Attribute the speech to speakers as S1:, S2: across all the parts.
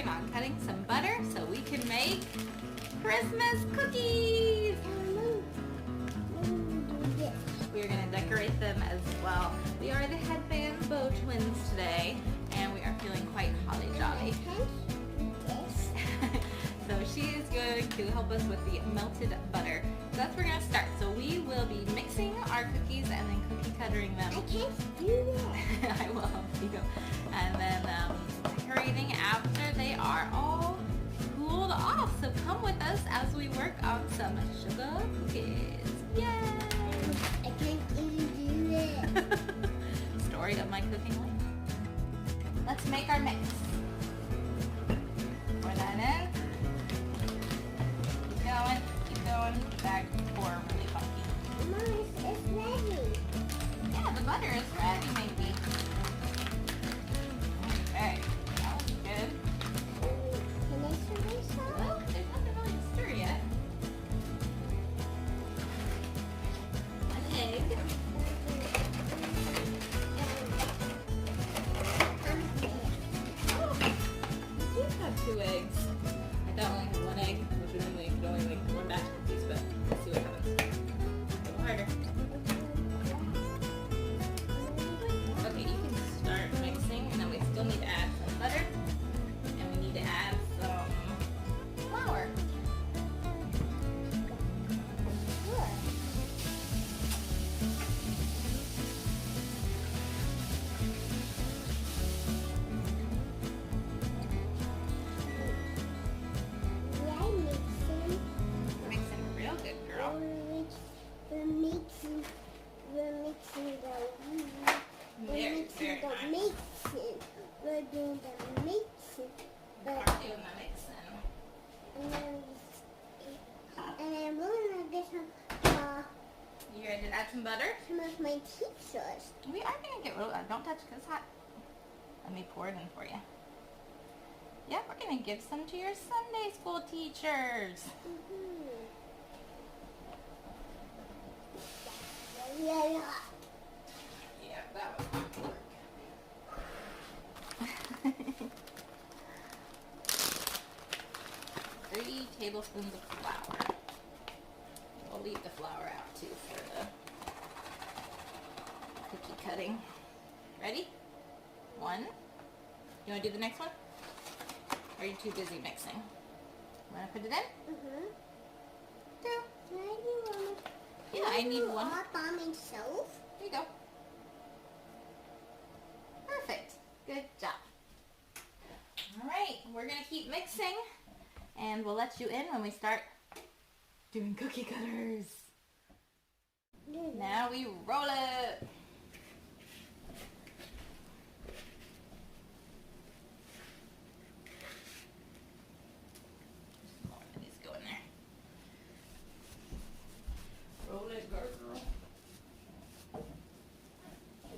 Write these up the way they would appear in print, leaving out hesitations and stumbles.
S1: working on cutting some butter so we can make Christmas cookies. We're going to decorate them as well. We are the Headband Bow Twins today, and we are feeling quite holly jolly. So she is going to help us with the melted butter. So that's where we're going to start. So we will be mixing our cookies and then cookie cuttering them.
S2: I can't do that.
S1: I will help you. And then decorating after they are all cooled off. So come with us as we work on some sugar cookies. Yay!
S2: I can't even do that.
S1: Story of my cooking life. Let's make our mix. Pour that in. Keep going. Back pour really funky.
S2: Mom, it's ready.
S1: Yeah, the butter is ready, maybe. Okay, that was good.
S2: Can I stir this up?
S1: Well, there's nothing really to stir yet. An egg. Oh, you do have 2 eggs. I thought I only had 1 egg, which would only could only make 1 batch of cookies, but let's see what happens. A little harder. Okay, you can start mixing, and then we still need to add some butter, and we need to add some flour. Mixing real good, girl.
S2: We're mixing
S1: Very nice.
S2: We're doing the mixing.
S1: We are doing the mixing.
S2: And then we're gonna get
S1: You ready to add some butter?
S2: some of my teachers.
S1: We are gonna get don't touch because it's hot. Let me pour it in for you. Yeah, we're gonna give some to your Sunday school teachers.
S2: Yeah.
S1: Yeah, that was good work. 3 tablespoons of flour. We'll leave the flour out too for the cookie cutting. Ready? 1. You want to do the next one? Or are you too busy mixing? Want to put it in? 2.
S2: Can I do one?
S1: Yeah, I need 1.
S2: All by myself.
S1: There you go. Perfect. Good job. Alright, we're going to keep mixing, and we'll let you in when we start doing cookie cutters. Now we roll it. Just more of these go in there. Roll it, girl.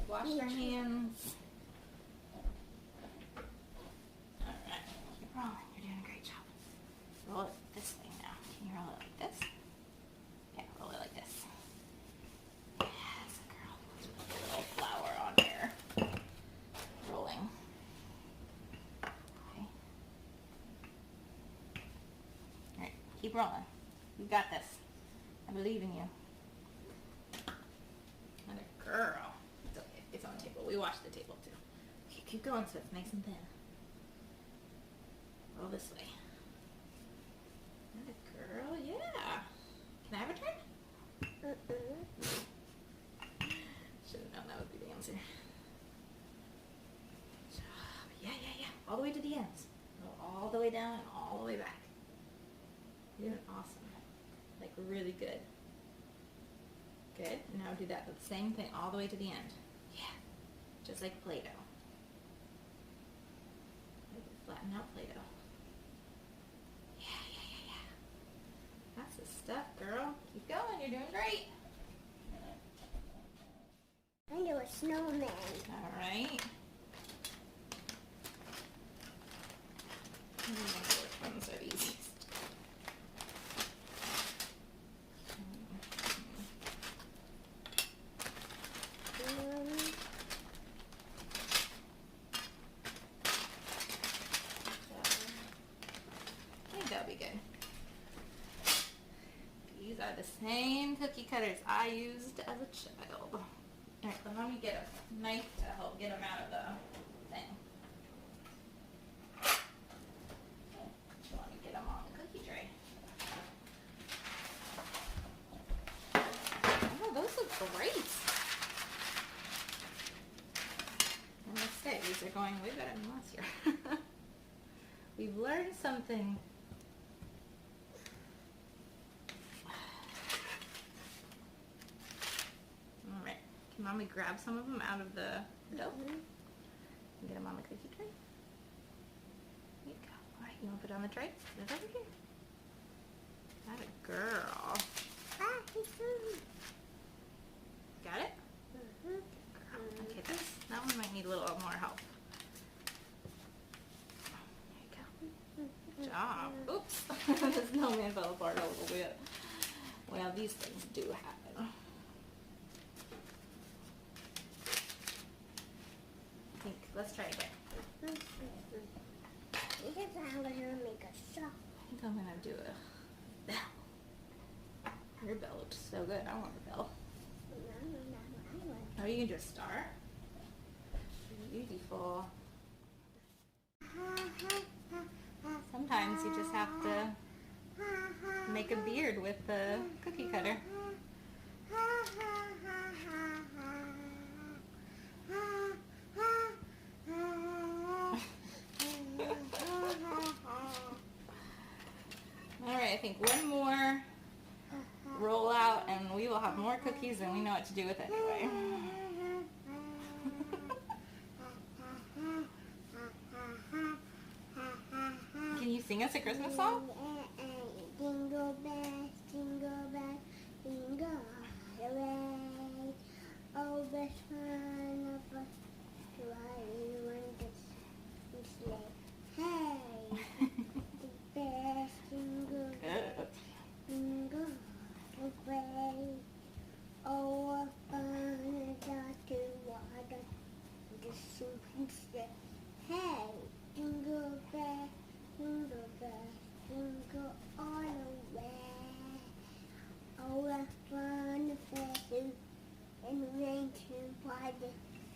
S1: Wash your hands. Alright, keep rolling. You're doing a great job. Roll it this way now. Can you roll it like this? Yeah, roll it like this. Yes, girl. Let's put a little flour on here. Rolling. Okay. Alright, keep rolling. You got this. I believe in you. And a girl. It's okay. It's on the table. We washed the table too. Okay, keep going so it's nice and thin. Roll this way. And a girl. Yeah. Can I have a turn? Should have known that would be the answer. Good job. Yeah. All the way to the ends. Go all the way down and all the way back. You're doing awesome. Like really good. Good. Now do that with the same thing all the way to the end. Yeah. Just like Play-Doh. Flatten out Play-Doh. Yeah. That's the stuff, girl. Keep going. You're doing great.
S2: I do a snowman.
S1: All right. Which ones are the easiest? are the same cookie cutters I used as a child. Alright, then let me get a knife to help get them out of the thing. Let me get them on the cookie tray. Oh, those look great. I must say, these are going way better than last year. We've learned something. Alright, can Mommy grab some of them out of the dough? And get them on the cookie tray? There you go. Alright, you want to put it on the tray? Put it over here. That a girl. Got it? Okay, that one might need a little more help. There you go. Good job. Oops. The snowman fell apart a little bit. Well, these things do happen. Let's try again.
S2: I think I'm going to make a shop.
S1: I think I'm going to do a bell. Your bell looks so good. I want a bell. Oh, you can do a star? Beautiful. Sometimes you just have to make a beard with the cookie cutter. Alright, I think one more roll out and we will have more cookies and we know what to do with it anyway. Can you sing us a Christmas song?
S2: Jingle bells, jingle all the way. Oh, best fun of us riding on the sleigh. Hey, the best jingle bells, jingle all the way. Oh, what fun it is to ride on the super sleigh. Hey, jingle bells, jingle all the way. Oh, what fun it is and rain to ride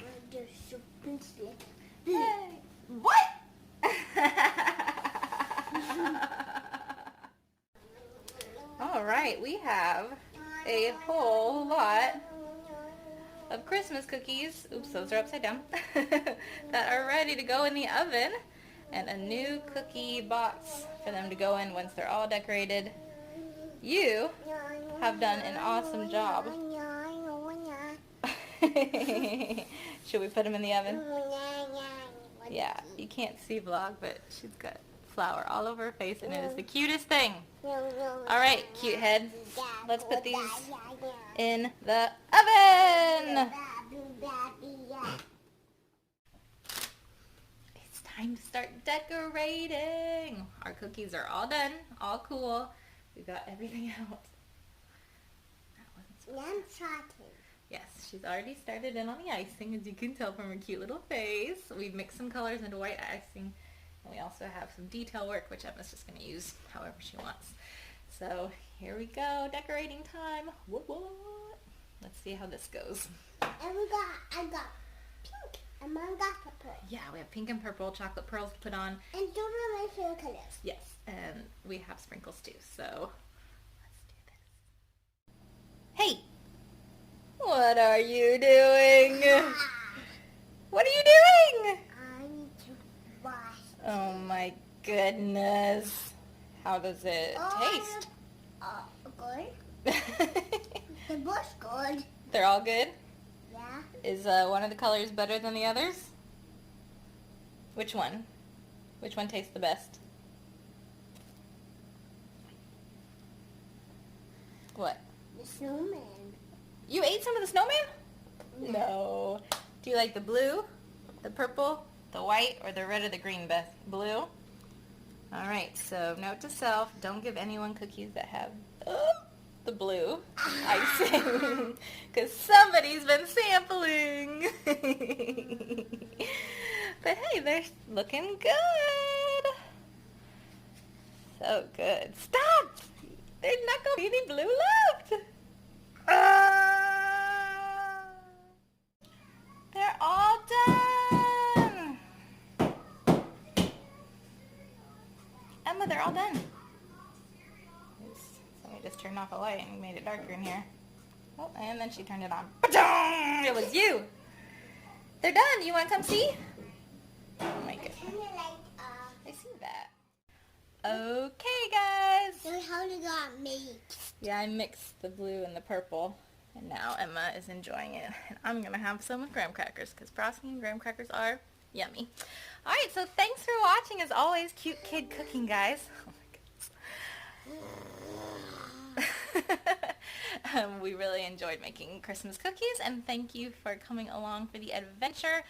S2: on the super sleigh.
S1: Hey. What? Alright, we have a whole lot of Christmas cookies, oops, those are upside down, that are ready to go in the oven, and a new cookie box for them to go in once they're all decorated. You have done an awesome job. Should we put them in the oven? Yeah, you can't see vlog, but she's got flour all over her face and it is the cutest thing. Alright, cute head. Let's put these in the oven. It's time to start decorating. Our cookies are all done, all cool. We've got everything out. Yes, she's already started in on the icing, as you can tell from her cute little face. We've mixed some colors into white icing, and we also have some detail work, which Emma's just going to use however she wants. So here we go, decorating time. What? Let's see how this goes.
S2: And I got pink, and Mom got purple.
S1: Yeah, we have pink and purple chocolate pearls to put on.
S2: And those are my favorite colors.
S1: Yes, and we have sprinkles too, so let's do this. Hey! What are you doing? What are you doing?
S2: I need to wash.
S1: Oh my goodness. How does it taste?
S2: Good. The bush good.
S1: They're all good?
S2: Yeah.
S1: Is one of the colors better than the others? Which one? Which one tastes the best? What?
S2: The snowman.
S1: You ate some of the snowman? No. Do you like the blue, the purple, the white, or the red or the green, Beth? Blue? Alright, so note to self, don't give anyone cookies that have the blue icing, because somebody's been sampling. But hey, they're looking good. So good. Stop! There's not gonna be any blue left. They're all done. Emma, they're all done. Oops. Somebody just turned off a light and made it darker in here. Oh, and then she turned it on. It was you. They're done. You want to come see? Oh my goodness. I see that. Okay, guys.
S2: So how you got mixed?
S1: Yeah, I mixed the blue and the purple. And now Emma is enjoying it. And I'm going to have some with graham crackers because frosting and graham crackers are yummy. Alright, so thanks for watching as always. Cute kid cooking, guys. Oh my goodness. We really enjoyed making Christmas cookies, and thank you for coming along for the adventure.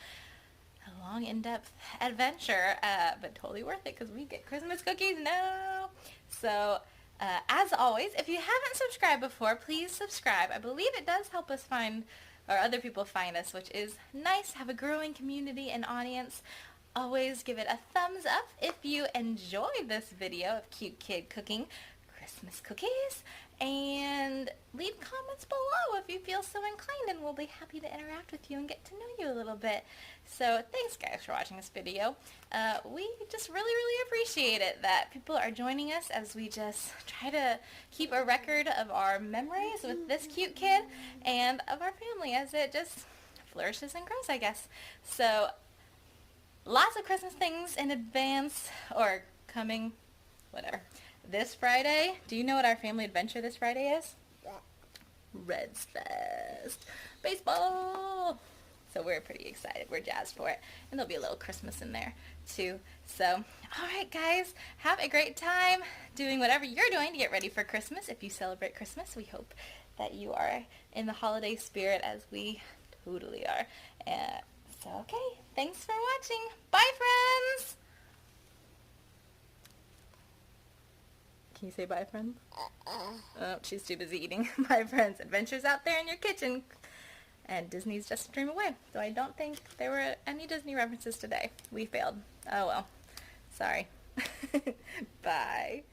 S1: A long, in-depth adventure, but totally worth it because we get Christmas cookies now. So, as always, if you haven't subscribed before, please subscribe. I believe it does help us find, or other people find us, which is nice. Have a growing community and audience. Always give it a thumbs up if you enjoyed this video of Cute Kid cooking Christmas cookies, and leave comments below if you feel so inclined, and we'll be happy to interact with you and get to know you a little bit. So thanks guys for watching this video. We just really appreciate it that people are joining us as we just try to keep a record of our memories with this cute kid and of our family as it just flourishes and grows, I guess. So lots of Christmas things in advance, or coming, whatever. This Friday, do you know what our family adventure this Friday is? Reds Fest. Baseball! So we're pretty excited. We're jazzed for it. And there'll be a little Christmas in there too. So, alright guys, have a great time doing whatever you're doing to get ready for Christmas. If you celebrate Christmas, we hope that you are in the holiday spirit as we totally are. So, okay, thanks for watching. Bye, friends! Can you say bye, friends? Oh, she's too busy eating. Bye, friends. Adventures out there in your kitchen. And Disney's just a dream away. So I don't think there were any Disney references today. We failed. Oh well. Sorry. Bye.